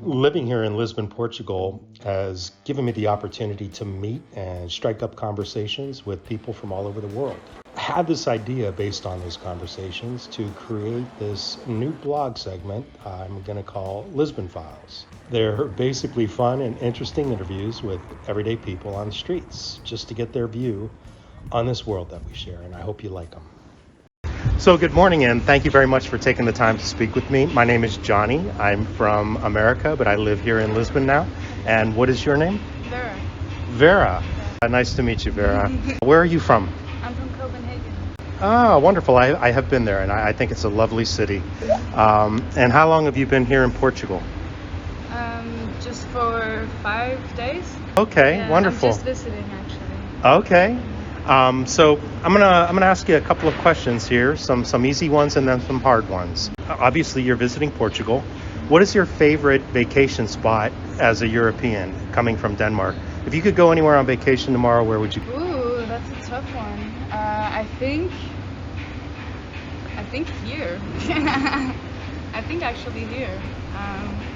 Living here in Lisbon, Portugal has given me the opportunity to meet and strike up conversations with people from all over the world. I had this idea based on those conversations to create this new blog segment I'm going to call Lisbon Files. They're basically fun and interesting interviews with everyday people on the streets just to get their view on this world that we share, and I hope you like them. So good morning, and thank you very much for taking the time to speak with me. My name is Johnny. I'm from America, but I live here in Lisbon now. And what is your name? Vera. Vera. Nice to meet you, Vera. Where are you from? I'm from Copenhagen. Ah, wonderful. I have been there, and I think it's a lovely city. And how long have you been here in Portugal? Just for 5 days. Okay, Yeah, wonderful. I'm just visiting, actually. Okay. So I'm gonna ask you a couple of questions here, some easy ones and then some hard ones. Obviously, you're visiting Portugal. What is your favorite vacation spot as a European coming from Denmark? If you could go anywhere on vacation tomorrow, where would you go? Ooh, that's a tough one. I think here. I think actually here.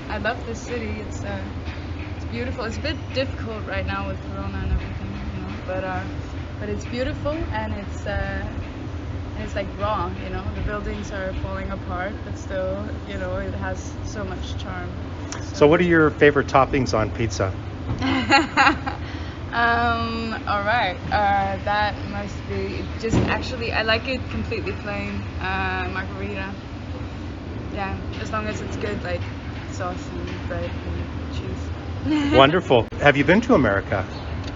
I love this city. It's beautiful. It's a bit difficult right now with Corona and everything, you know, but it's beautiful, and it's like raw, you know. The buildings are falling apart, but still, you know, it has so much charm. So what are your favorite toppings on pizza? All right. That must be just actually. I like it completely plain. Margarita. Yeah, as long as it's good, like sauce and bread and cheese. Wonderful. Have you been to America?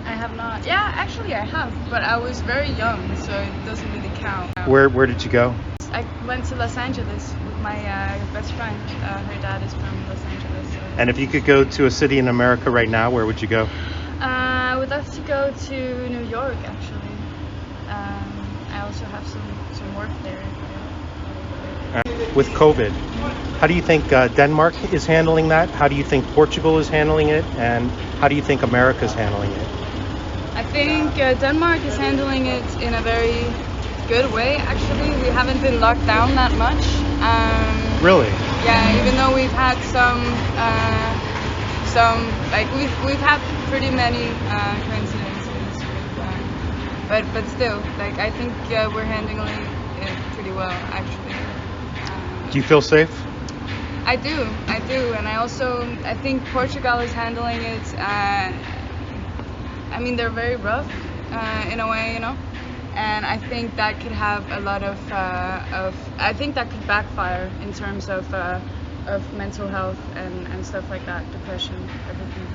I have not. Yeah, actually I have, but I was very young, so it doesn't really count. Where did you go? I went to Los Angeles with my best friend. Her dad is from Los Angeles. So. And if you could go to a city in America right now, where would you go? I would love to go to New York, actually. I also have some work there. With COVID, how do you think Denmark is handling that? How do you think Portugal is handling it? And how do you think America is handling it? I think Denmark is handling it in a very good way, actually. We haven't been locked down that much. Really? Yeah, even though we've had some like we've had pretty many coincidences, but still, like I think we're handling it pretty well, actually. Do you feel safe? I do, and I think Portugal is handling it. I mean, they're very rough in a way, you know, and I think that could have a lot of I think that could backfire in terms of mental health and stuff like that, depression, everything.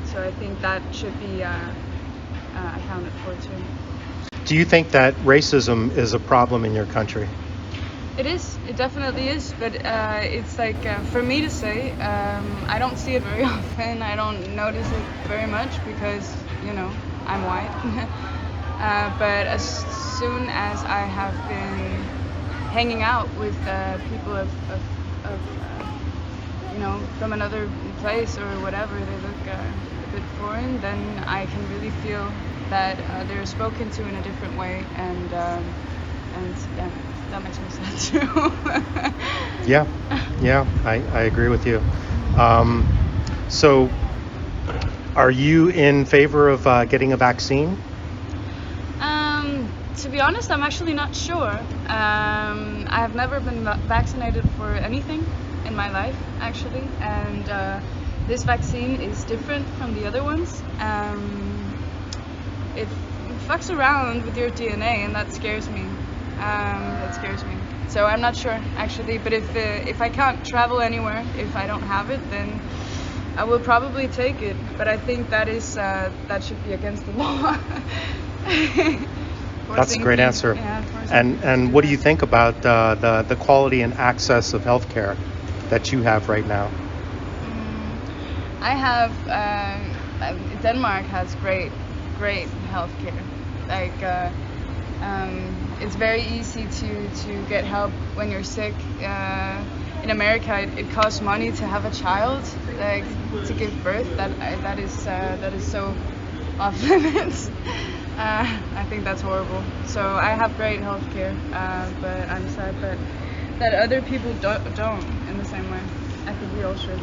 So I think that should be accounted for too. Do you think that racism is a problem in your country? It is. It definitely is. But it's like for me to say, I don't see it very often. I don't notice it very much because, you know, I'm white. But as soon as I have been hanging out with people of you know, from another place or whatever, they look a bit foreign, then I can really feel that they're spoken to in a different way, and yeah. That makes me sad too. Yeah, I agree with you. So, are you in favor of getting a vaccine? To be honest, I'm actually not sure. I have never been vaccinated for anything in my life, actually, and this vaccine is different from the other ones. It fucks around with your DNA, and that scares me. So I'm not sure, actually, but if I can't travel anywhere, if I don't have it, then I will probably take it. But I think that should be against the law. That's a great answer. Yeah, and what do you think about the quality and access of healthcare that you have right now? I have Denmark has great healthcare. Like it's very easy to get help when you're sick. In America, it costs money to have a child, like to give birth. That is so off limits. I think that's horrible. So I have great healthcare, but I'm sad that other people don't in the same way. I think we all should.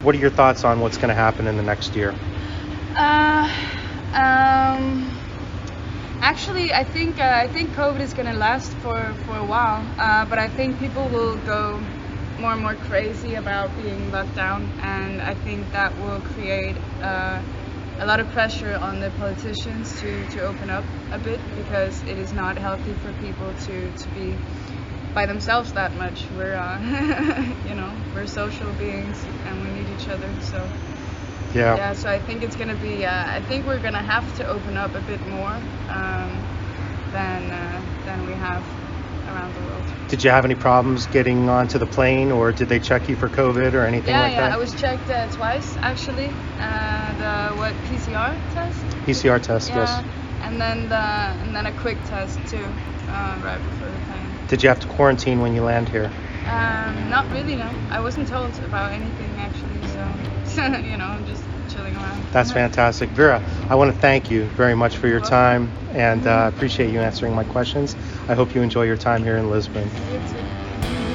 What are your thoughts on what's going to happen in the next year? Actually, I think COVID is gonna last for a while, but I think people will go more and more crazy about being locked down, and I think that will create a lot of pressure on the politicians to open up a bit, because it is not healthy for people to be by themselves that much. We're we're social beings and we need each other. So yeah, so I think it's gonna be. I think we're gonna have to open up a bit more than we have around the world. Did you have any problems getting onto the plane, or did they check you for COVID or anything like that? Yeah, I was checked twice actually. The PCR test? PCR test, yes. And then a quick test too, right before the plane. Did you have to quarantine when you land here? Not really, no. I wasn't told about anything actually, so I'm just chilling around. That's fantastic. Vera, I want to thank you very much for your time, and appreciate you answering my questions. I hope you enjoy your time here in Lisbon. You too.